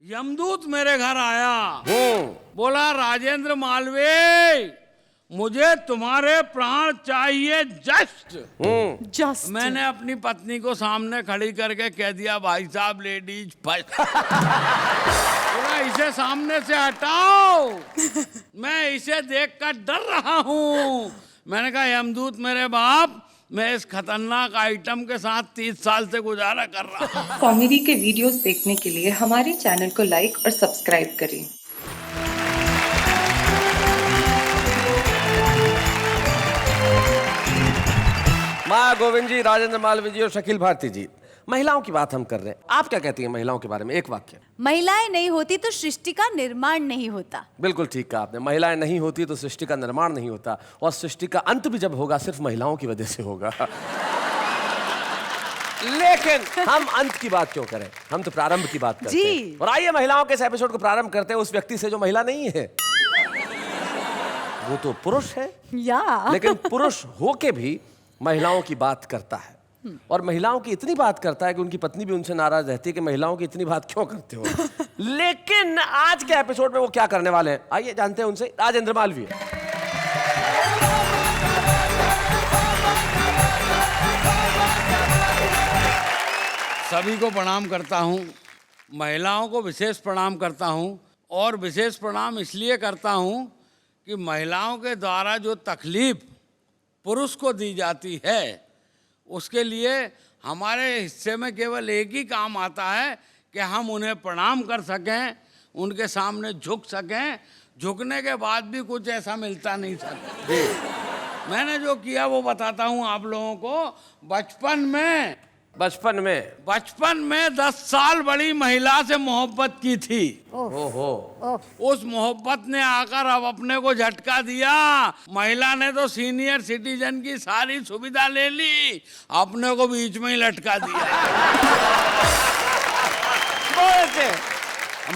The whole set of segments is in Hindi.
यमदूत मेरे घर आया, बोला राजेंद्र मालवीय मुझे तुम्हारे प्राण चाहिए जस्ट। मैंने अपनी पत्नी को सामने खड़ी करके कह दिया भाई साहब लेडीज फर्स्ट। बोला इसे सामने से हटाओ, मैं इसे देखकर डर रहा हूँ। मैंने कहा यमदूत मेरे बाप, मैं इस खतरनाक आइटम के साथ 30 साल से गुजारा कर रहा हूँ। कॉमेडी के वीडियोस देखने के लिए हमारे चैनल को लाइक और सब्सक्राइब करें। माँ गोविंद जी, राजेंद्र मालवीय जी और शकील भारती जी, महिलाओं की बात हम कर रहे हैं। आप क्या कहती हैं महिलाओं के बारे में? एक वाक्य। महिलाएं नहीं होती तो सृष्टि का निर्माण नहीं होता। बिल्कुल ठीक कहा आपने। महिलाएं नहीं होती तो सृष्टि का निर्माण नहीं होता, और सृष्टि का अंत भी जब होगा सिर्फ महिलाओं की वजह से होगा। लेकिन हम अंत की बात क्यों करें, हम तो प्रारंभ की बात करते हैं। और आइए महिलाओं के इस एपिसोड को प्रारंभ करते हैं उस व्यक्ति से जो महिला नहीं है। वो तो पुरुष है, लेकिन पुरुष होके भी महिलाओं की बात करता है, और महिलाओं की इतनी बात करता है कि उनकी पत्नी भी उनसे नाराज रहती है कि महिलाओं की इतनी बात क्यों करते हो। लेकिन आज के एपिसोड में वो क्या करने वाले हैं, आइए जानते हैं उनसे। राजेंद्र मालवीय। सभी को प्रणाम करता हूँ, महिलाओं को विशेष प्रणाम करता हूँ, और विशेष प्रणाम इसलिए करता हूँ कि महिलाओं के द्वारा जो तकलीफ पुरुष को दी जाती है उसके लिए हमारे हिस्से में केवल एक ही काम आता है कि हम उन्हें प्रणाम कर सकें, उनके सामने झुक सकें। झुकने के बाद भी कुछ ऐसा मिलता नहीं सकता। मैंने जो किया वो बताता हूँ आप लोगों को। बचपन में 10 साल बड़ी महिला से मोहब्बत की थी। उस मोहब्बत ने आकर अब अपने को झटका दिया। महिला ने तो सीनियर सिटीजन की सारी सुविधा ले ली, अपने को बीच में ही लटका दिया।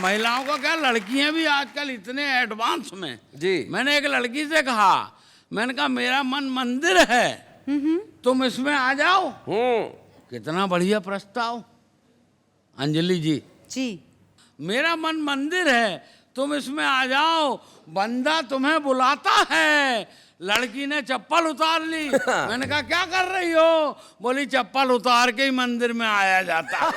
महिलाओं का क्या, लड़कियां भी आजकल इतने एडवांस में जी। मैंने एक लड़की से कहा, मैंने कहा मेरा मन मंदिर है, तुम इसमें आ जाओ। कितना बढ़िया प्रस्ताव अंजलि जी। मेरा मन मंदिर है, तुम इसमें आ जाओ, बंदा तुम्हें बुलाता है। लड़की ने चप्पल उतार ली। मैंने कहा क्या कर रही हो? बोली चप्पल उतार के ही मंदिर में आया जाता।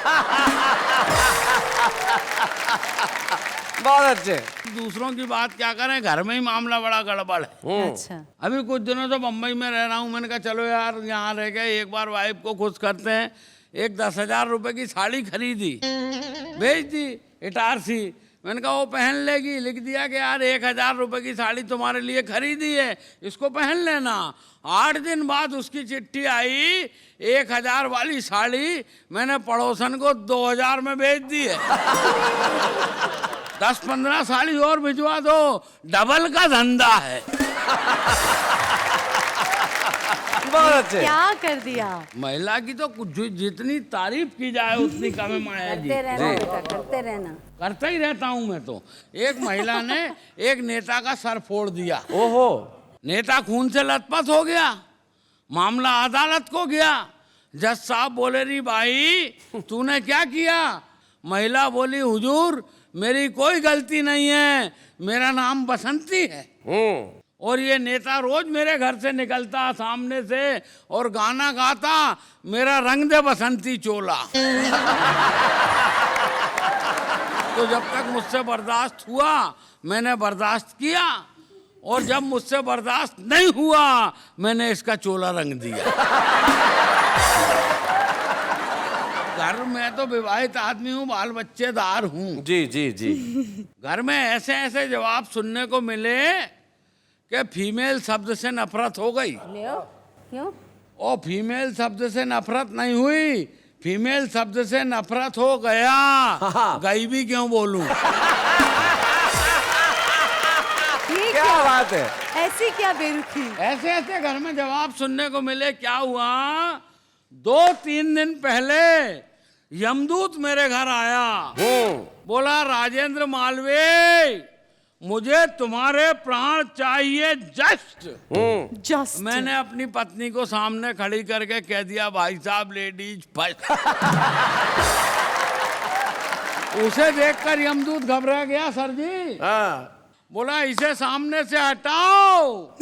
बहुत अच्छे। दूसरों की बात क्या करें, घर में ही मामला बड़ा गड़बड़ है। अच्छा। अभी कुछ दिनों से बम्बई में रह रहा हूँ। मैंने कहा चलो यार यहाँ रह गए, एक बार वाइफ को खुश करते हैं। एक 10,000 रुपए की साड़ी खरीदी, भेज दी इटारसी। मैंने कहा वो पहन लेगी। लिख दिया कि यार 1,000 रुपए की साड़ी तुम्हारे लिए खरीदी है, इसको पहन लेना। 8 दिन बाद उसकी चिट्ठी आई, 1,000 वाली साड़ी मैंने पड़ोसन को 2,000 में भेज दी है। 10-15 साड़ी और भिजवा दो, डबल का धंधा है। बहुत अच्छे। क्या कर दिया। महिला की तो जितनी तारीफ की जाए उतनी कम है माया जी। करते रहना। करता ही रहता हूँ मैं तो। एक महिला ने एक नेता का सर फोड़ दिया। ओहो। नेता खून से लथपथ हो गया, मामला अदालत को गया। जज साहब बोले री भाई तूने क्या किया? महिला बोली हुजूर मेरी कोई गलती नहीं है, मेरा नाम बसंती है, और ये नेता रोज मेरे घर से निकलता सामने से और गाना गाता, मेरा रंग दे बसंती चोला। तो जब तक मुझसे बर्दाश्त हुआ मैंने बर्दाश्त किया, और जब मुझसे बर्दाश्त नहीं हुआ मैंने इसका चोला रंग दिया। घर में तो विवाहित आदमी हूँ, बाल बच्चेदार हूँ जी। घर में ऐसे ऐसे जवाब सुनने को मिले कि फीमेल शब्द से नफरत हो गई। क्यों? ओ फीमेल शब्द से नफरत नहीं हुई, फीमेल शब्द से नफरत हो गया। गई भी क्यों बोलूं। क्या बात है। ऐसी क्या बेरुखी। ऐसे ऐसे घर में जवाब सुनने को मिले। क्या हुआ, 2-3 दिन पहले यमदूत मेरे घर आया, बोला राजेंद्र मालवीय मुझे तुम्हारे प्राण चाहिए जस्ट। मैंने अपनी पत्नी को सामने खड़ी करके कह दिया भाई साहब लेडीज फर्स्ट। उसे देखकर यमदूत घबरा गया सर जी। हाँ। बोला इसे सामने से हटाओ,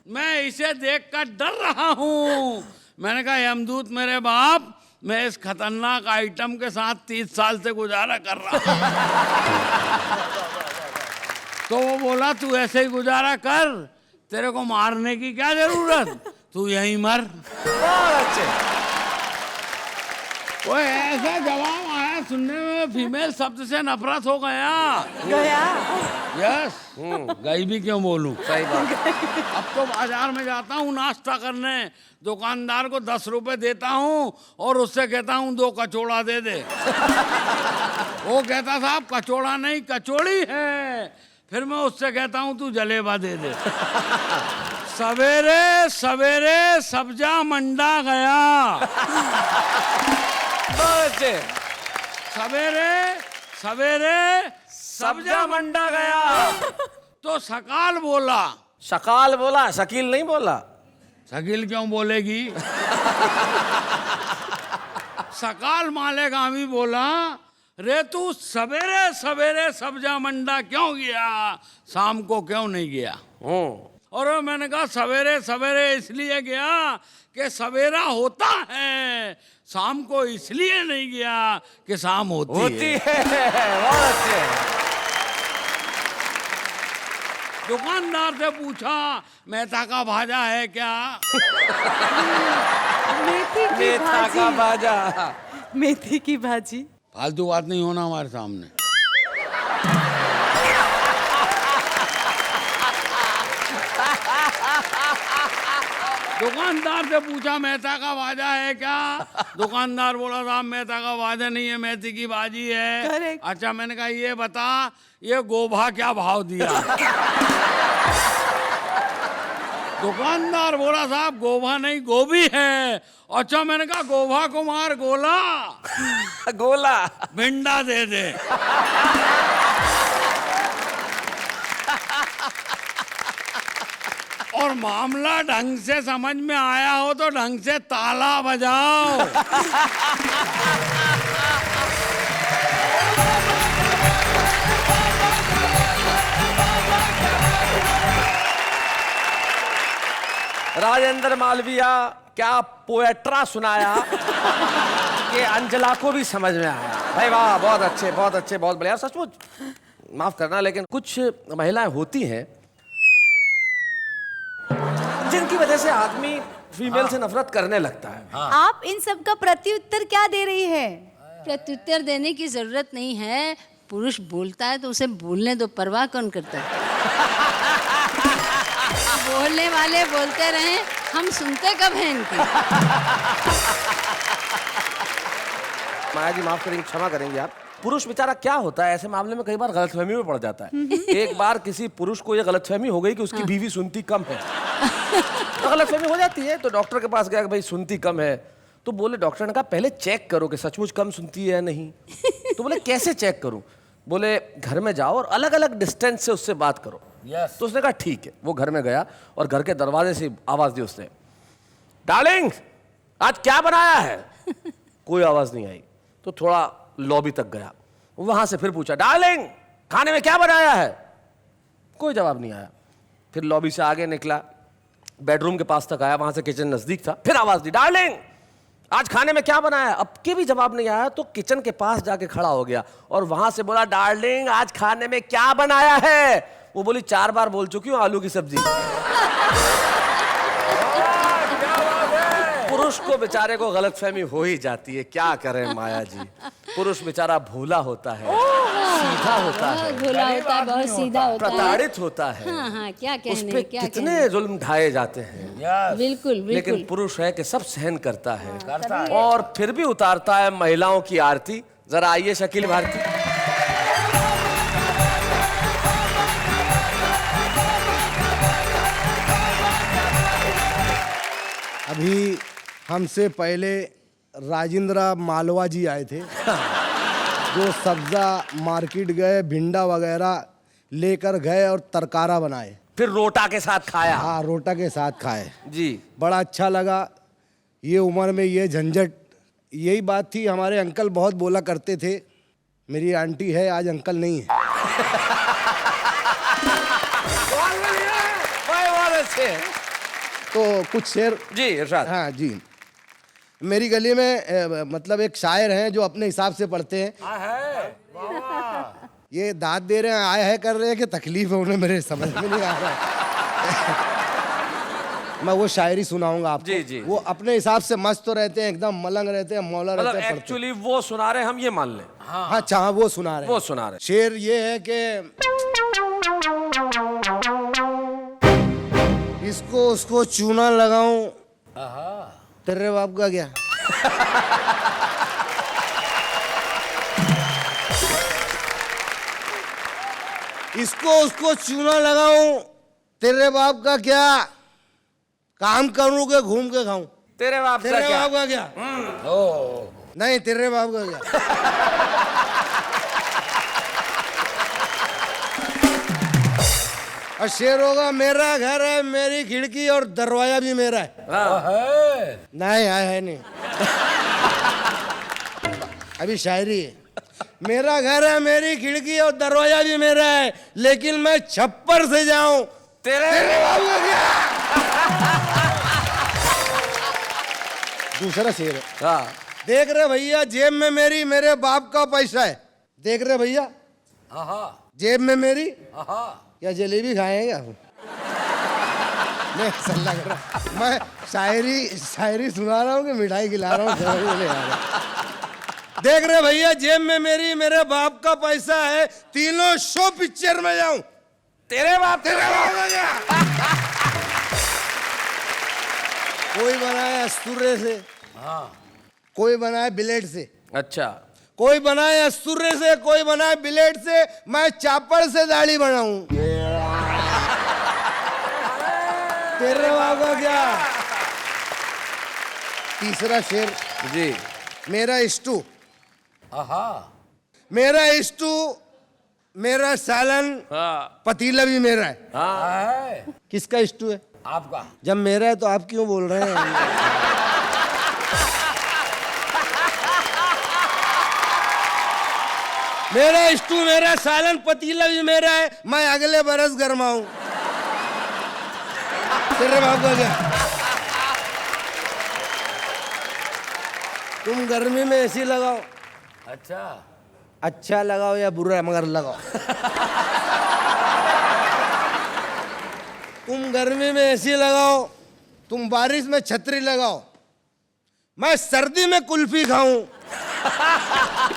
मैं इसे देखकर डर रहा हूँ। मैंने कहा यमदूत मेरे बाप, मैं इस खतरनाक आइटम के साथ 30 साल से गुजारा कर रहा हूँ। तो वो बोला तू ऐसे ही गुजारा कर, तेरे को मारने की क्या जरूरत, तू यहीं मर। बहुत अच्छे। वो ऐसा जवाब आया सुनने में, फीमेल शब्द से नफरत हो गया। यस, गई भी क्यों बोलूं। सही बात। अब तो बाजार में जाता हूँ नाश्ता करने, दुकानदार को 10 रुपए देता हूँ और उससे कहता हूँ 2 कचौड़ा दे दे। वो कहता साहब कचौड़ा नहीं कचौड़ी है। फिर मैं उससे कहता हूँ तू जलेबा दे दे। सवेरे सवेरे सब्जा मंडा गया। बहुत अच्छे। सवेरे सवेरे सब्जा मंडा गया तो सकाल बोला। शकाल बोला, शकील नहीं बोला। शकील क्यों बोलेगी। सकाल मालेगामी बोला, रे तू सवेरे सवेरे सब्जा मंडा क्यों गया, शाम को क्यों नहीं गया। और मैंने कहा सवेरे सवेरे इसलिए गया कि सवेरा होता है, शाम को इसलिए नहीं गया कि शाम होती है। बहुत अच्छे। दुकानदार से पूछा मेथा का भाजा है क्या। मेथा का भाजा। मेथी की भाजी। फालतू बात नहीं होना हमारे सामने। दुकानदार से पूछा मेथा का भाजा है क्या। दुकानदार बोला साहब मेथा का भाजा नहीं है, मेथी की भाजी है। Correct. अच्छा, मैंने कहा ये बता ये गोभा क्या भाव दिया। दुकानदार बोला साहब गोभा नहीं गोभी है। अच्छा, मैंने कहा गोभा कुमार गोला गोला भिंडा दे दे। और मामला ढंग से समझ में आया हो तो ढंग से ताला बजाओ। राजेंद्र मालविया क्या पोएट्रा सुनाया कि अंजला को भी समझ में आया। भाई वाह, बहुत अच्छे, बहुत अच्छे, बहुत बढ़िया। सचमुच माफ करना, लेकिन कुछ महिलाएं होती हैं जिनकी वजह से आदमी फीमेल से नफरत करने लगता है। आप इन सब का प्रत्युत्तर क्या दे रही है। प्रत्युत्तर देने की जरूरत नहीं है। पुरुष बोलता है तो उसे बोलने दो, परवाह कौन करता है। बोलने वाले बोलते रहे, हम सुनते कब हैं इनकी। माया जी माफ करेंगे, क्षमा करेंगे आप। पुरुष बेचारा क्या होता है ऐसे मामले में, कई बार गलतफहमी में पड़ जाता है। एक बार किसी पुरुष को यह गलतफहमी हो गई कि उसकी बीवी सुनती कम है। तो गलतफहमी हो जाती है, तो डॉक्टर के पास गया कि भाई सुनती कम है। तो बोले, डॉक्टर ने कहा पहले चेक करो कि सचमुच कम सुनती है या नहीं। तो बोले कैसे चेक करूं। बोले घर में जाओ और अलग अलग डिस्टेंस से उससे बात करो। तो उसने कहा ठीक है। वो घर में गया और घर के दरवाजे से आवाज दी उसने, डार्लिंग आज क्या बनाया है। कोई आवाज नहीं आई। तो थोड़ा लॉबी तक गया, वहां से फिर पूछा, डार्लिंग खाने में क्या बनाया है। कोई जवाब नहीं आया। फिर लॉबी से आगे निकला, बेडरूम के पास तक आया, वहां से किचन नजदीक था। फिर आवाज दी, डार्लिंग आज खाने में क्या बनाया है। अब के भी जवाब नहीं आया। तो किचन के पास जाके खड़ा हो गया और वहां से बोला, डार्लिंग आज खाने में क्या बनाया है। वो बोली 4 बार बोल चुकी हूं, आलू की सब्जी। पुरुष को बेचारे को गलतफहमी हो ही जाती है, क्या करें माया जी। पुरुष बेचारा भोला होता है, सीधा होता है, बहुत भोला होता है, बहुत सीधा होता है, प्रताड़ित होता है। हाँ हाँ, क्या उस कहने, पे क्या कितने जुल्म ढाए जाते हैं। बिल्कुल बिल्कुल। लेकिन पुरुष है कि सब सहन करता है और फिर भी उतारता है महिलाओं की आरती। जरा आइए शकील भारती। अभी हमसे पहले राजेंद्र मालवा जी आए थे, जो सब्जा मार्केट गए, भिंडा वगैरह लेकर गए और तरकारा बनाए, फिर रोटा के साथ खाया। हाँ, रोटा के साथ खाए जी। बड़ा अच्छा लगा। ये उम्र में ये झंझट, यही बात थी। हमारे अंकल बहुत बोला करते थे, मेरी आंटी है, आज अंकल नहीं है। बहुत अच्छे। तो कुछ शेर। जी इरशाद। हाँ जी। मेरी गली में मतलब एक शायर हैं जो अपने हिसाब से पढ़ते हैं। ये दाद दे रहे हैं, आया है कर रहे हैं कि तकलीफ है उन्हें, मेरे समझ में नहीं आ रहा है। मैं वो शायरी सुनाऊंगा आपको। जी, जी। वो अपने हिसाब से मस्त तो रहते हैं, एकदम मलंग रहते हैं, मौला मतलब रहते हैं, पढ़ते हैं। एक्चुअली वो सुना रहे हैं, हम ये मान लें। हाँ अच्छा, वो सुना रहे हैं। वो सुना रहे हैं। शेर ये है कि इसको उसको चूना लगाऊं, तेरे बाप का क्या। इसको उसको चूना लगाऊं, तेरे बाप का क्या, काम करूं के घूम के खाऊं, तेरे बाप तेरे क्या? बाप का क्या। नहीं, तेरे बाप का क्या। और शेर होगा, मेरा घर है, मेरी खिड़की और दरवाजा भी मेरा है। नहीं है नहीं। अभी शायरी है। मेरा घर है, मेरी खिड़की और दरवाजा भी मेरा है, लेकिन मैं छप्पर से जाऊं, तेरे बाप का क्या। दूसरा शेर है। हाँ। देख रहे भैया, जेब में मेरी मेरे बाप का पैसा है। देख रहे भैया, जेब में मेरी, या जलेबी खाएंगे आप। नहीं, ऐसा लग रहा मैं शायरी सुना रहा हूँ कि मिठाई खिला रहा हूँ। देख रहे भैया, जेब में मेरी मेरे बाप का पैसा है, तीनों शो पिक्चर में जाऊं, तेरे बाप का क्या। कोई बनाए अस्तुरे से, कोई बनाए ब्लेड से। अच्छा। कोई बनाए अस्तुरे से, कोई बनाए ब्लेड से, मैं चापड़ से दाढ़ी बनाऊं, तेरे बाप का क्या। तीसरा शेर जी। मेरा स्टू, मेरा स्टू, मेरा सालन, पतीला भी मेरा है। किसका स्टू है? आपका। जब मेरा है तो आप क्यों बोल रहे हैं? मेरा स्टू, मेरा सालन, पतीला भी मेरा है, मैं अगले बरस गरमाऊं, तेरे बाप का क्या। तुम गर्मी में एसी लगाओ, अच्छा लगाओ या बुरा मगर लगाओ। तुम गर्मी में एसी लगाओ, तुम बारिश में छतरी लगाओ, मैं सर्दी में कुल्फी खाऊं,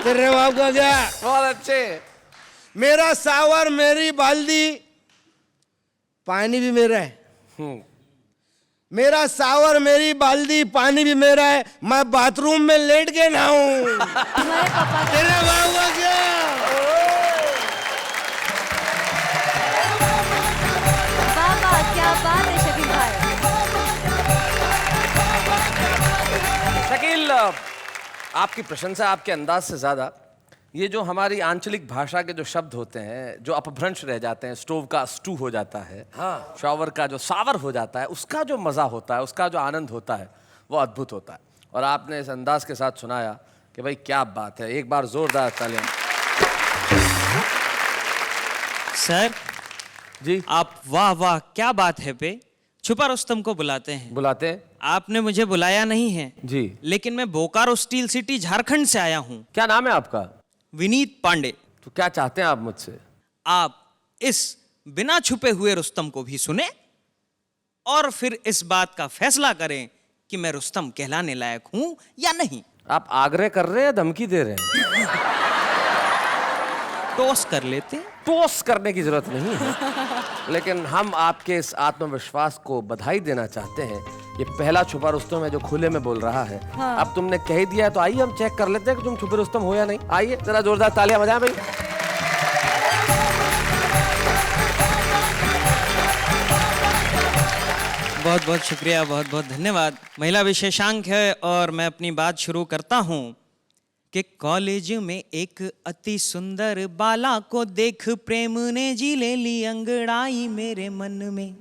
तेरे बाप का क्या। बहुत अच्छे। मेरा सावर, मेरी बाल्दी, पानी भी मेरा है। मेरा सावर, मेरी बाल्दी, पानी भी मेरा है, मैं बाथरूम में लेट के नहाऊं, तुम्हारे पापा का तेरे बाप का क्या। बाबा, क्या बात है शकील भाई। शकील, आपकी प्रशंसा आपके अंदाज से ज्यादा ये जो हमारी आंचलिक भाषा के जो शब्द होते हैं, जो अपभ्रंश रह जाते हैं, स्टोव का स्टू हो जाता है, शॉवर का जो सावर हो जाता है, उसका जो मजा होता है, उसका जो आनंद होता है, वो अद्भुत होता है। और आपने इस अंदाज के साथ सुनाया कि भाई क्या बात है। एक बार जोरदार तालियां। सर जी। आप वाह वाह क्या बात है पे छुपा रुस्तम को बुलाते हैं। बुलाते हैं? आपने मुझे बुलाया नहीं है जी। लेकिन मैं बोकारो स्टील सिटी झारखंड से आया हूँ। क्या नाम है आपका? विनीत पांडे। तो क्या चाहते हैं आप मुझसे? आप इस बिना छुपे हुए रुस्तम को भी सुने और फिर इस बात का फैसला करें कि मैं रुस्तम कहलाने लायक हूं या नहीं। आप आग्रह कर रहे हैं, धमकी दे रहे हैं? टॉस कर लेते। टॉस करने की जरूरत नहीं है, लेकिन हम आपके इस आत्मविश्वास को बधाई देना चाहते हैं। ये पहला छुपा रुस्तम है जो खुले में बोल रहा है। अब तुमने कह ही दिया है तो आइए हम चेक कर लेते हैं कि तुम छुपे रुस्तम हो या नहीं। आइए जरा जोरदार तालियां बजाएं भाई। बहुत बहुत शुक्रिया, बहुत बहुत धन्यवाद। महिला विशेषांक है और मैं अपनी बात शुरू करता हूं कि कॉलेज में एक अति सुंदर बाला को देख प्रेम ने जी ले ली अंगड़ाई मेरे मन में।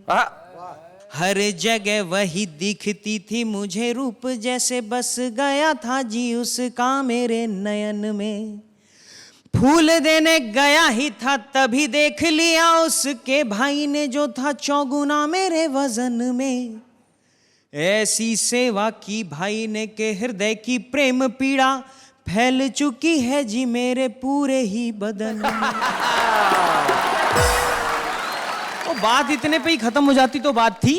हर जगह वही दिखती थी मुझे रूप, जैसे बस गया था जी उसका मेरे नयन में। फूल देने गया ही था तभी देख लिया उसके भाई ने जो था चौगुना मेरे वजन में। ऐसी सेवा की भाई ने के हृदय की प्रेम पीड़ा फैल चुकी है जी मेरे पूरे ही बदन में। तो बात इतने पे ही खत्म हो जाती तो बात थी।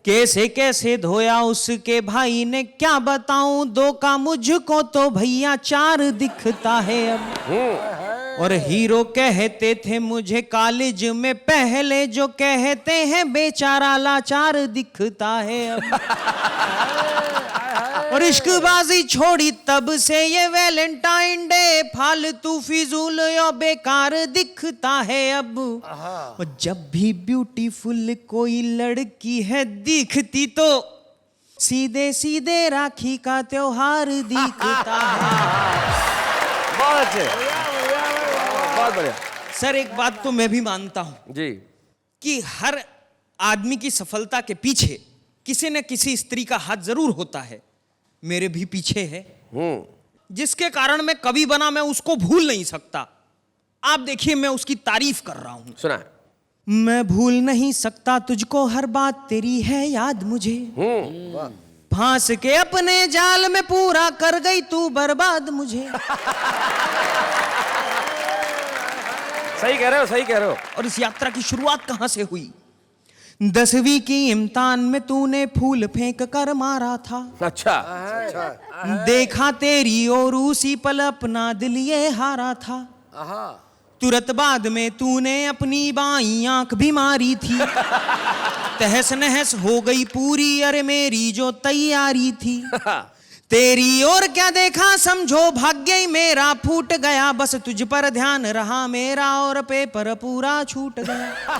कैसे कैसे धोया उसके भाई ने क्या बताऊं, दो का मुझको तो भैया चार दिखता है अब। और हीरो कहते थे मुझे कॉलेज में पहले, जो कहते हैं बेचारा लाचार दिखता है अब। और इश्कबाजी छोड़ी तब से ये वैलेंटाइन डे फालतू फिजूल या बेकार दिखता है अब। और जब भी ब्यूटीफुल कोई लड़की है दिखती तो सीधे सीधे राखी का त्योहार दिखता है। बहुत अच्छे, बहुत बढ़िया सर एक बात तो मैं भी मानता हूं जी कि हर आदमी की सफलता के पीछे किसी न किसी स्त्री का हाथ जरूर होता है। मेरे भी पीछे है, जिसके कारण मैं कवि बना, मैं उसको भूल नहीं सकता। आप देखिए मैं उसकी तारीफ कर रहा हूं। सुना है। मैं भूल नहीं सकता तुझको, हर बात तेरी है याद मुझे। फांस के अपने जाल में पूरा कर गई तू बर्बाद मुझे। सही कह रहे हो, सही कह रहे हो। और इस यात्रा की शुरुआत कहां से हुई? 10वीं की इम्तिहान में तूने फूल फेंक कर मारा था। अच्छा, देखा तेरी और उसी पल अपना दिल ये हारा था। तुरंत बाद में तूने अपनी बाईं आंख भी मारी थी। तहस नहस हो गई पूरी अरे मेरी जो तैयारी थी। तेरी और क्या देखा समझो भाग्य ही मेरा फूट गया, बस तुझ पर ध्यान रहा मेरा और पेपर पूरा छूट गया।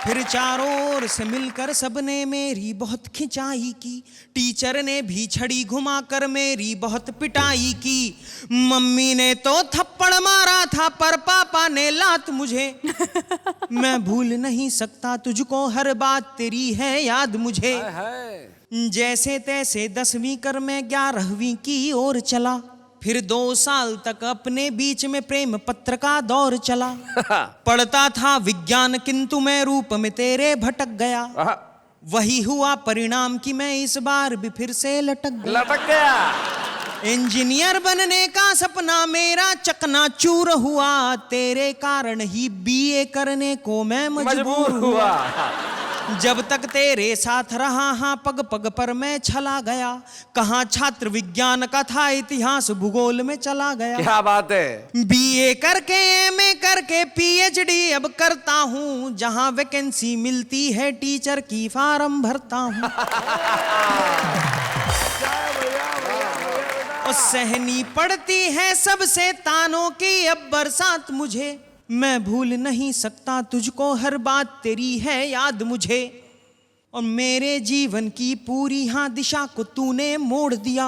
फिर चारों ओर से मिलकर सबने मेरी बहुत खिंचाई की, टीचर ने भी छड़ी घुमाकर मेरी बहुत पिटाई की। मम्मी ने तो थप्पड़ मारा था पर पापा ने लात मुझे। मैं भूल नहीं सकता तुझको, हर बात तेरी है याद मुझे। जैसे तैसे 10वीं कर मैं 11वीं की ओर चला। फिर 2 साल तक अपने बीच में प्रेम पत्र का दौर चला। पढ़ता था विज्ञान किंतु मैं रूप में तेरे भटक गया। वही हुआ परिणाम कि मैं इस बार भी फिर से लटक गया। इंजीनियर बनने का सपना मेरा चकनाचूर हुआ, तेरे कारण ही बीए करने को मैं मजबूर हुआ। जब तक तेरे साथ रहा हाँ पग पग पर मैं छला गया। कहाँ छात्र विज्ञान का था इतिहास भूगोल में चला गया। क्या बात है। बीए करके एमए करके पीएचडी अब करता हूँ, जहाँ वैकेंसी मिलती है टीचर की फार्म भरता हूँ। और सहनी पड़ती है सबसे तानों की अब बरसात मुझे। मैं भूल नहीं सकता तुझको, हर बात तेरी है याद मुझे। और मेरे जीवन की पूरी हाँ दिशा को तूने मोड़ दिया।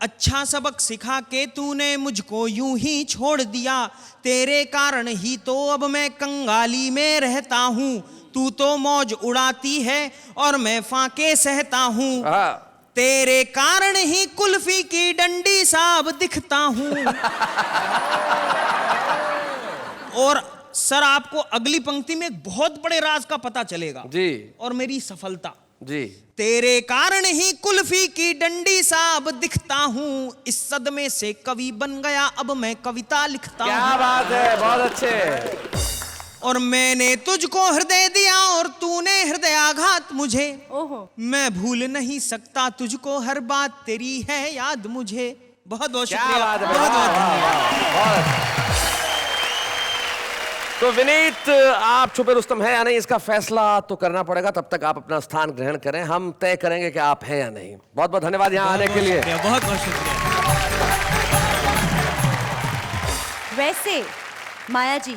अच्छा सबक सिखा के तूने मुझको यूं ही छोड़ दिया। तेरे कारण ही तो अब मैं कंगाली में रहता हूँ। तू तो मौज उड़ाती है और मैं फाके सहता हूँ। तेरे कारण ही कुल्फी की डंडी साब दिखता हूँ। और सर आपको अगली पंक्ति में एक बहुत बड़े राज का पता चलेगा जी। और मेरी सफलता जी। तेरे कारण ही कुल्फी की डंडी साब दिखता हूँ। इस सदमे से कवि बन गया अब मैं कविता लिखता हूँ। क्या बात है, बहुत अच्छे। और मैंने तुझको हृदय दिया और तूने हृदय आघात मुझे। ओहो। मैं भूल नहीं सकता तुझको, हर बात तेरी है याद मुझे। बहुत बहुत शुक्रिया। बात है, बहुत बहुत धन्यवाद। तो विनीत, आप छुपे रुस्तम हैं या नहीं इसका फैसला तो करना पड़ेगा। तब तक आप अपना स्थान ग्रहण करें, हम तय करेंगे कि आप हैं या नहीं। बहुत बहुत धन्यवाद यहाँ आने के लिए। बहुत बहुत शुक्रिया। वैसे माया जी,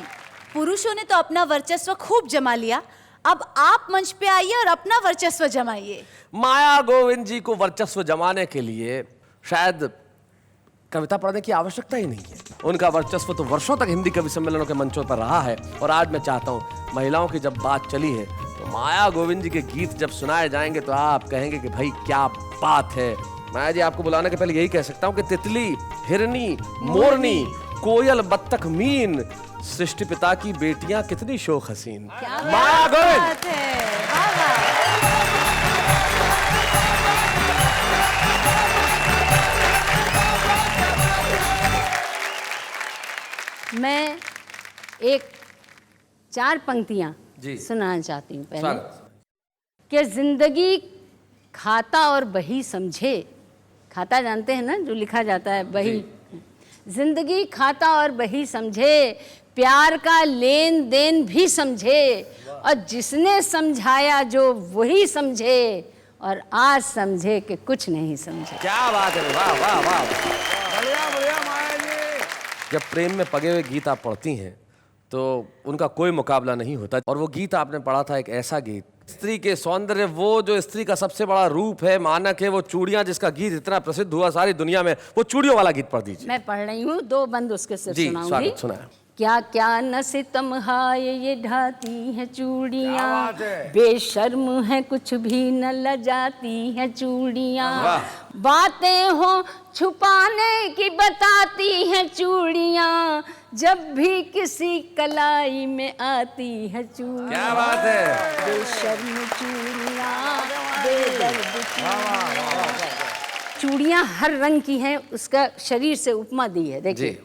पुरुषों ने तो अपना वर्चस्व खूब जमा लिया, अब आप मंच पे आइए और अपना वर्चस्व जमाइए। माया गोविंद जी को वर्चस्व जमाने के लिए शायद कविता पढ़ने की आवश्यकता ही नहीं है। उनका वर्चस्व तो वर्षों तक हिंदी कवि सम्मेलनों के मंचों पर रहा है। और आज मैं चाहता हूँ, महिलाओं की जब बात चली है तो माया गोविंद जी के गीत जब सुनाए जाएंगे तो आप कहेंगे कि भाई क्या बात है, माया जी, आपको बुलाने के पहले यही कह सकता हूँ कि तितली, हिरनी, मोरनी, कोयल, बत्तख, मीन, सृष्टि पिता की बेटियां कितनी शोक हसीन। माया गोविंद। बात है, वाह वाह। मैं एक 4 पंक्तियां जी। सुनाना चाहती हूँ पहले स्वागत। कि जिंदगी खाता और बही समझे। खाता जानते हैं ना, जो लिखा जाता है बही। जिंदगी खाता और बही समझे, प्यार का लेन देन भी समझे, और जिसने समझाया जो वही समझे, और आज समझे कि कुछ नहीं समझे। क्या बात है, वाह वाह वाह। बढ़िया बढ़िया माया जी। जब प्रेम में पगे हुए गीत आप पढ़ती हैं तो उनका कोई मुकाबला नहीं होता। और वो गीत आपने पढ़ा था, एक ऐसा गीत, स्त्री के सौंदर्य, वो जो स्त्री का सबसे बड़ा रूप है, मानक है, वो चूड़ियां, जिसका गीत इतना प्रसिद्ध हुआ सारी दुनिया में, वो चूड़ियों वाला गीत पढ़ दीजिए। मैं पढ़ रही हूँ, 2 बंद उसके सिर्फ जी सुनाऊंगी। स्वागत, सुनाया। क्या क्या न सितम हाय ये ढाती हैं क्या चूड़ियाँ, बात है। बेशर्म है कुछ भी न लजाती हैं चूड़ियाँ, वाह। बातें हो छुपाने की बताती हैं चूड़ियाँ, जब भी किसी कलाई में आती है चूड़ियाँ। क्या बात है। बेशर्म चूड़ियाँ, बेदर्द चूड़ियाँ हर रंग की हैं, उसका शरीर से उपमा दी है। देखिए,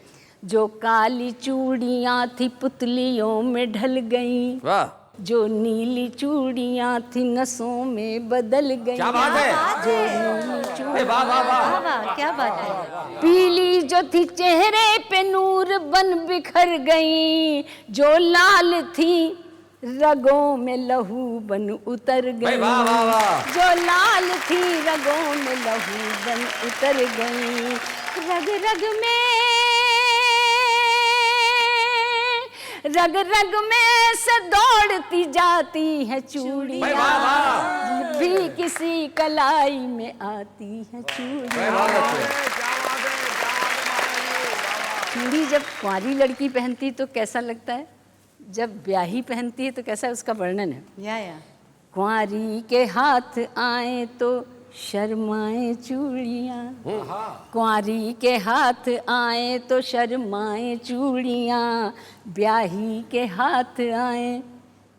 जो काली चूड़ियाँ थी पुतलियों में ढल गईं, वाह। जो नीली चूड़ियाँ थी नसों में बदल गईं। क्या बात है। जो नीली वाह वाह वाह। वाह वाह, क्या बात है। पीली जो थी चेहरे पे नूर बन बिखर गईं, जो लाल थी रगों में लहू बन उतर गई। वाह वाह वाह। जो लाल थी रगों में लहू बन उतर गई। रग रग में से दौड़ती जाती है चूड़ियाँ, जब भी किसी कलाई में आती है चूड़ियाँ। चूड़ी जब कुंवारी लड़की पहनती तो कैसा लगता है, जब ब्याही पहनती है तो कैसा उसका वर्णन है। या कुंवारी के हाथ आए तो शर्माए चूड़ियाँ, कुंवारी के हाथ आए तो शर्माए चूड़ियाँ, ब्याही के हाथ आए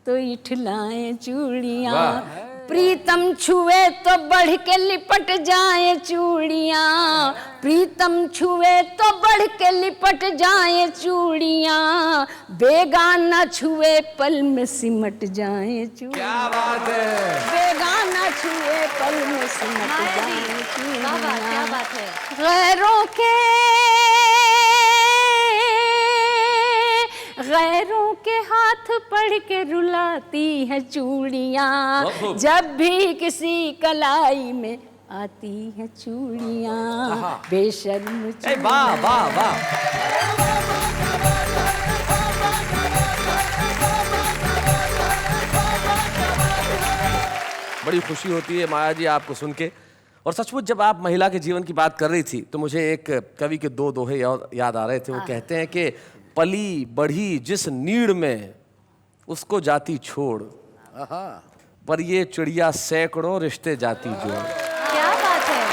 तो इठलाए चूड़ियाँ, प्रीतम छुए तो बढ़ के लिपट जाए चूड़ियाँ, प्रीतम छुए तो बढ़ के लिपट जाए चूड़ियाँ, बेगाना छुए पल में सिमट जाए चूड़ियाँ। क्या बात है। बेगाना छुए पल में सिमट जाए वाह वाह, क्या चूड़ियाँ। बात है। गैरों के हाथ पढ़ के रुलाती है चूड़ियाँ, जब भी किसी कलाई में आती है चूड़ियाँ। बेशर्म वाह वाह वाह। बड़ी खुशी होती है माया जी आपको सुन के। और सचमुच जब आप महिला के जीवन की बात कर रही थी तो मुझे एक कवि के 2 दोहे याद आ रहे थे। वो कहते हैं कि पली बढ़ी जिस नीड़ में उसको जाती छोड़, पर ये चिड़िया सैकड़ों रिश्ते जाती जोड़। क्या बात है।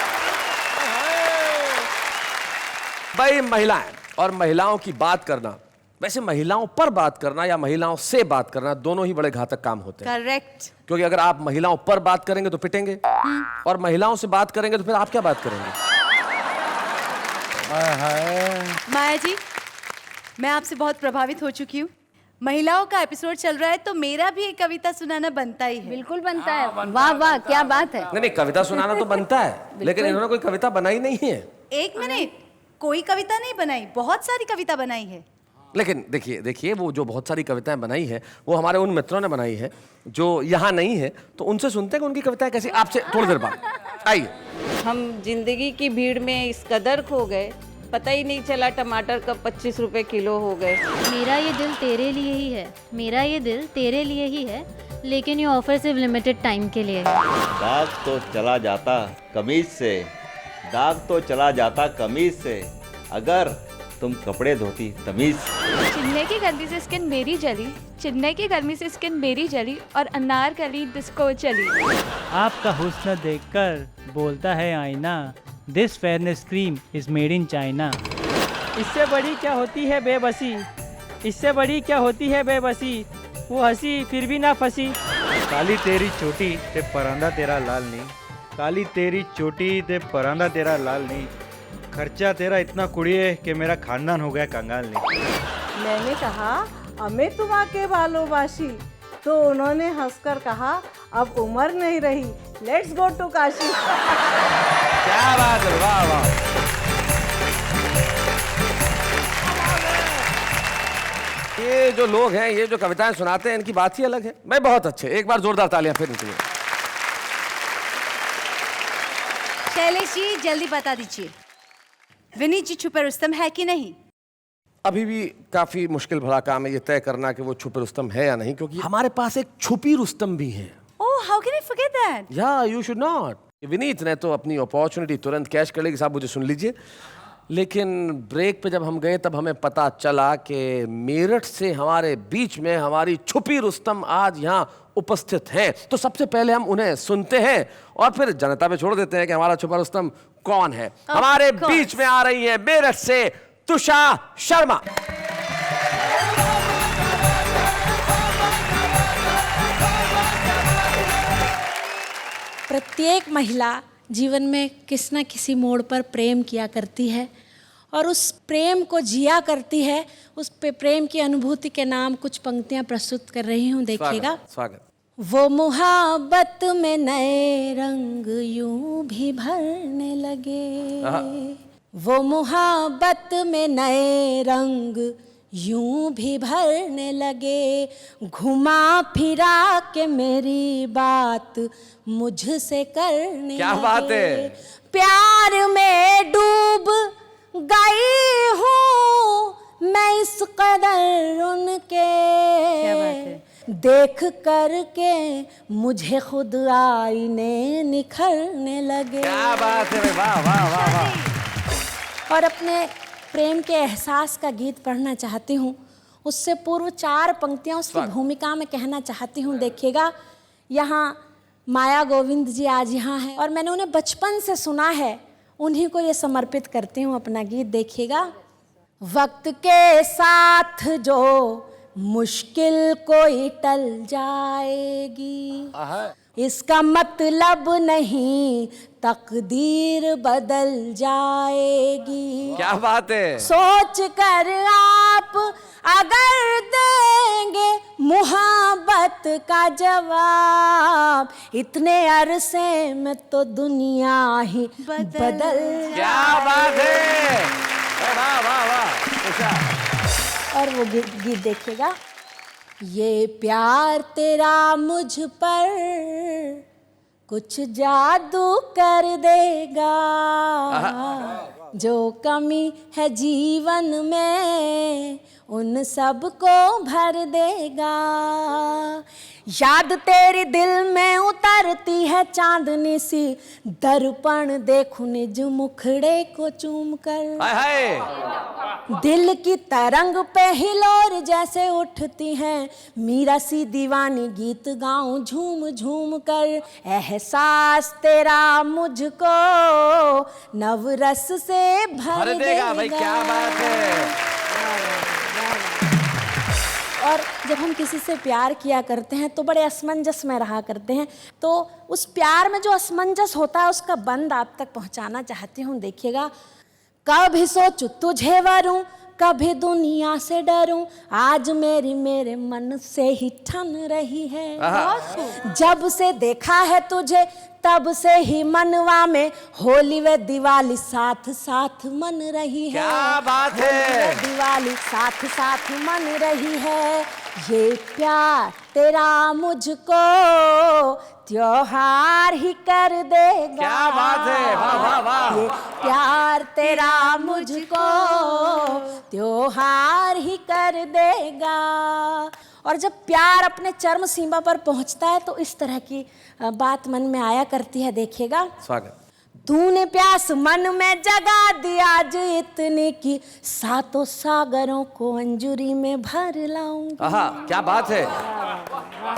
भाई महिलाएं और महिलाओं की बात करना, वैसे महिलाओं पर बात करना या महिलाओं से बात करना दोनों ही बड़े घातक काम होते हैं। करेक्ट। क्योंकि अगर आप महिलाओं पर बात करेंगे तो पिटेंगे, और महिलाओं से बात करेंगे तो फिर आप क्या बात करेंगे। माया जी, मैं आपसे बहुत प्रभावित हो चुकी हूँ। महिलाओं का एपिसोड चल रहा है तो मेरा भी एक कविता सुनाना बनता ही है। बिल्कुल बनता है। वाह वाह, क्या बात है। नहीं कविता सुनाना तो बनता है, लेकिन इन्होंने कोई कविता बनाई नहीं है। एक मिनट, कोई कविता नहीं बनाई, बहुत सारी कविता बनाई है। लेकिन देखिए वो जो बहुत सारी कविताएं बनाई है वो हमारे उन मित्रों ने बनाई है जो यहाँ नहीं है, तो उनसे सुनते हैं कि उनकी कविताएं कैसी। आपसे थोड़ी देर बाद आइए। हम जिंदगी की भीड़ में इस कदर खो गए, पता ही नहीं चला टमाटर कब 25 रुपए किलो हो गए। मेरा ये दिल तेरे लिए ही है, मेरा ये दिल तेरे लिए ही है, लेकिन ये ऑफर सिर्फ लिमिटेड टाइम के लिए है। दाग तो चला जाता कमीज से, दाग तो चला जाता कमीज से, अगर तुम कपड़े धोती तमीज। चेन्नई की गर्मी से स्किन मेरी जली, चेन्नई की गर्मी से स्किन मेरी जली, और अनारकली डिस्को चली। आपका हुस्न देखकर बोलता है आईना, this fairness cream is made in China. इससे बड़ी क्या होती है बेबसी, इससे बड़ी क्या होती है बेबसी, वो हंसी फिर भी ना फंसी। काली तेरी चोटी ते परांदा तेरा लाल नहीं, काली तेरी चोटी ते परांदा तेरा लाल नहीं, खर्चा तेरा इतना कुड़िए कि मेरा खानदान हो गया कंगाल नहीं। मैंने कहा हमें तुम आके भालोबाशी, तो उन्होंने हंसकर कहा अब उम्र नहीं रही, लेट्स गो टू काशी। क्या बात है, वाह वाह। ये जो लोग हैं, ये जो कविताएं सुनाते हैं, इनकी बात ही अलग है। मैं बहुत अच्छे, एक बार जोरदार तालियां फिर इनके लिए। शैलेश जी जल्दी बता दीजिए, विनीत जी छुपे रुस्तम है कि नहीं? अभी भी काफी मुश्किल भरा काम है ये तय करना कि वो छुपे रुस्तम है या नहीं, क्योंकि हमारे पास एक छुपी रुस्तम भी है। Oh, how can I forget that? Yeah you should not. Vineet ने तो अपनी अपॉर्चुनिटी तुरंत कैश कर ली कि साहब मुझे सुन लीजिए, लेकिन ब्रेक पे जब हम गए तब हमें पता चला कि मेरठ से हमारे बीच में हमारी छुपी रुस्तम आज यहाँ उपस्थित हैं। तो सबसे पहले हम उन्हें सुनते हैं और फिर जनता पे छोड़ देते हैं कि हमारा छुपा रुस्तम कौन है। हमारे बीच में आ रही है मेरठ से तुषा शर्मा। प्रत्येक महिला जीवन में किसी न किसी मोड़ पर प्रेम किया करती है और उस प्रेम को जिया करती है। उस पे प्रेम की अनुभूति के नाम कुछ पंक्तियां प्रस्तुत कर रही हूँ, देखिएगा। स्वागत। वो मुहाबत में नए रंग यूं भी भरने लगे, वो मुहाबत में नए रंग यूं भी भरने लगे, घुमा फिरा के मेरी बात मुझसे करने क्या लगे। बात है। प्यार में डूब गई हूँ मैं इस कदर उनके, क्या बात है। देख करके मुझे खुद आईने निखरने लगे। क्या बात है, वाह वाह वाह वाह। और अपने प्रेम के एहसास का गीत पढ़ना चाहती हूँ। उससे पूर्व 4 पंक्तियाँ उसकी भूमिका में कहना चाहती हूँ, देखिएगा। यहाँ माया गोविंद जी आज यहाँ हैं और मैंने उन्हें बचपन से सुना है, उन्हीं को ये समर्पित करती हूँ अपना गीत, देखिएगा। वक्त के साथ जो मुश्किल कोई टल जाएगी, इसका मतलब नहीं तकदीर बदल जाएगी। क्या बात है। सोच कर आप अगर देंगे मुहब्बत का जवाब, इतने अरसे में तो दुनिया ही बदल। क्या बात है, वाह वाह वाह। और वो गीत देखिएगा। ये प्यार तेरा मुझ पर कुछ जादू कर देगा, जो कमी है जीवन में उन सब को भर देगा। याद तेरी दिल में उतरती है चांदनी सी, दर्पण देखूं निज मुखड़े को चूम कर। दिल की तरंग पे हिलोर जैसे उठती हैं, मीरा सी दीवानी गीत गाऊं झूम झूम कर। एहसास तेरा मुझको नवरस से भर देगा। भाई क्या बात है। और जब हम किसी से प्यार किया करते हैं तो बड़े असमंजस में रहा करते हैं, तो उस प्यार में जो असमंजस होता है उसका बंद आप तक पहुंचाना चाहती हूँ, देखिएगा। कभी सोचूं तुझे वरूं, कभी दुनिया से डरूं, आज मेरे मन से ही ठन रही है। जब से देखा है तुझे तब से ही मनवा में होली व दिवाली साथ साथ मन रही है। क्या बात है। दिवाली साथ साथ मन रही है। ये प्यार तेरा मुझको त्योहार ही कर देगा। क्या बात है, वाह वाह वाह। ये प्यार तेरा मुझको त्योहार ही कर देगा। और जब प्यार अपने चरम सीमा पर पहुंचता है तो इस तरह की बात मन में आया करती है, देखिएगा। स्वागत। तूने प्यास मन में जगा दी आज इतनी की, सातों सागरों को अंजुरी में भर लाऊंगी। आहा, क्या बात है।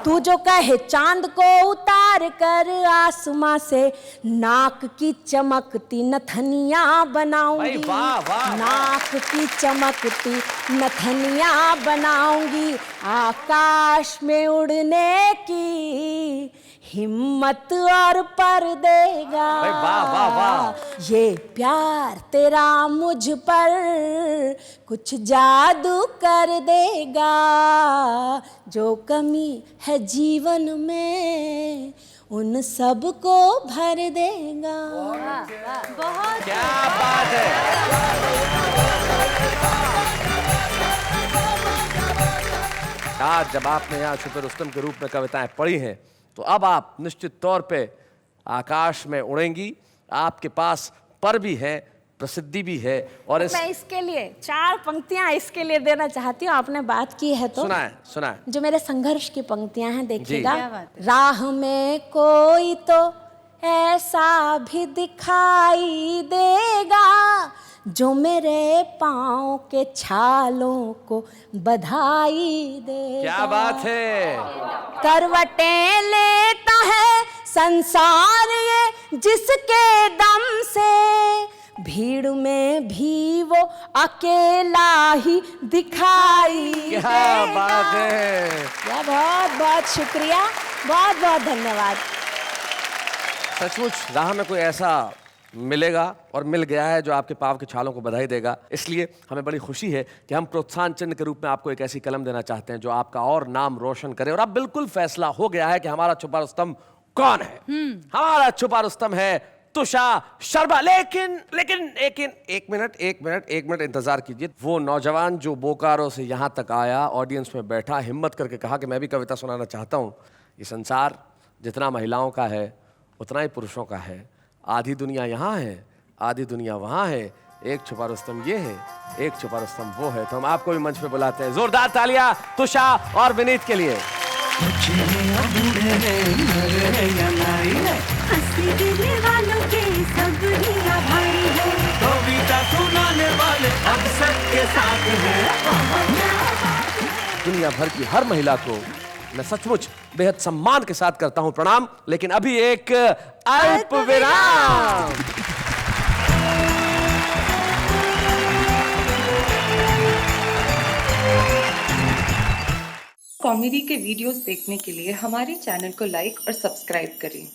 तू जो कहे चांद को उतार कर आसमां से, नाक की चमकती नथनिया बनाऊंगी। वाह वाह। नाक की चमकती नथनिया बनाऊंगी। आकाश में उड़ने की हिम्मत और पर देगा। वाह वाह वाह। ये प्यार तेरा मुझ पर कुछ जादू कर देगा। जो कमी है जीवन में उन सब को भर देगा। बहुत क्या बात है। आज जब आपने यहाँ छुपे रुस्तम के रूप में कविताएं पढ़ी हैं, तो अब आप निश्चित तौर पे आकाश में उड़ेंगी। आपके पास पर भी है, प्रसिद्धि भी है। और मैं इसके लिए 4 पंक्तियां इसके लिए देना चाहती हूँ। आपने बात की है तो सुनाए। जो मेरे संघर्ष की पंक्तियां हैं, देखिएगा। क्या बात है। राह में कोई तो ऐसा भी दिखाई देगा जो मेरे पाँव के छालों को बधाई देगा। क्या बात है। करवटें लेता है संसार ये जिसके दम से, भीड़ में भी वो अकेला ही दिखाई क्या देगा। बात है। बहुत बहुत शुक्रिया, बहुत बहुत धन्यवाद। सचमुच राह में कोई ऐसा मिलेगा और मिल गया है जो आपके पाँव के छालों को बधाई देगा। इसलिए हमें बड़ी खुशी है कि हम प्रोत्साहन चिन्ह के रूप में आपको एक ऐसी कलम देना चाहते हैं जो आपका और नाम रोशन करे। और अब बिल्कुल फैसला हो गया है कि हमारा छुपा रुस्तम कौन है। हमारा छुपा रुस्तम है तुषार शर्मा। लेकिन एक मिनट इंतजार कीजिए। वो नौजवान जो बोकारो से यहाँ तक आया, ऑडियंस में बैठा, हिम्मत करके कहा कि मैं भी कविता सुनाना चाहता हूँ। ये संसार जितना महिलाओं का है उतना ही पुरुषों का है। आधी दुनिया यहाँ है, आधी दुनिया वहाँ है। एक छुपा रुस्तम ये है, एक छुपा रुस्तम वो है। तो हम आपको भी मंच पे बुलाते हैं। जोरदार तालियां तुषार और विनीत के लिए। दुनिया भर की हर महिला को मैं सचमुच बेहद सम्मान के साथ करता हूं प्रणाम। लेकिन अभी एक अल्प विराम। कॉमेडी के वीडियोस देखने के लिए हमारे चैनल को लाइक और सब्सक्राइब करें।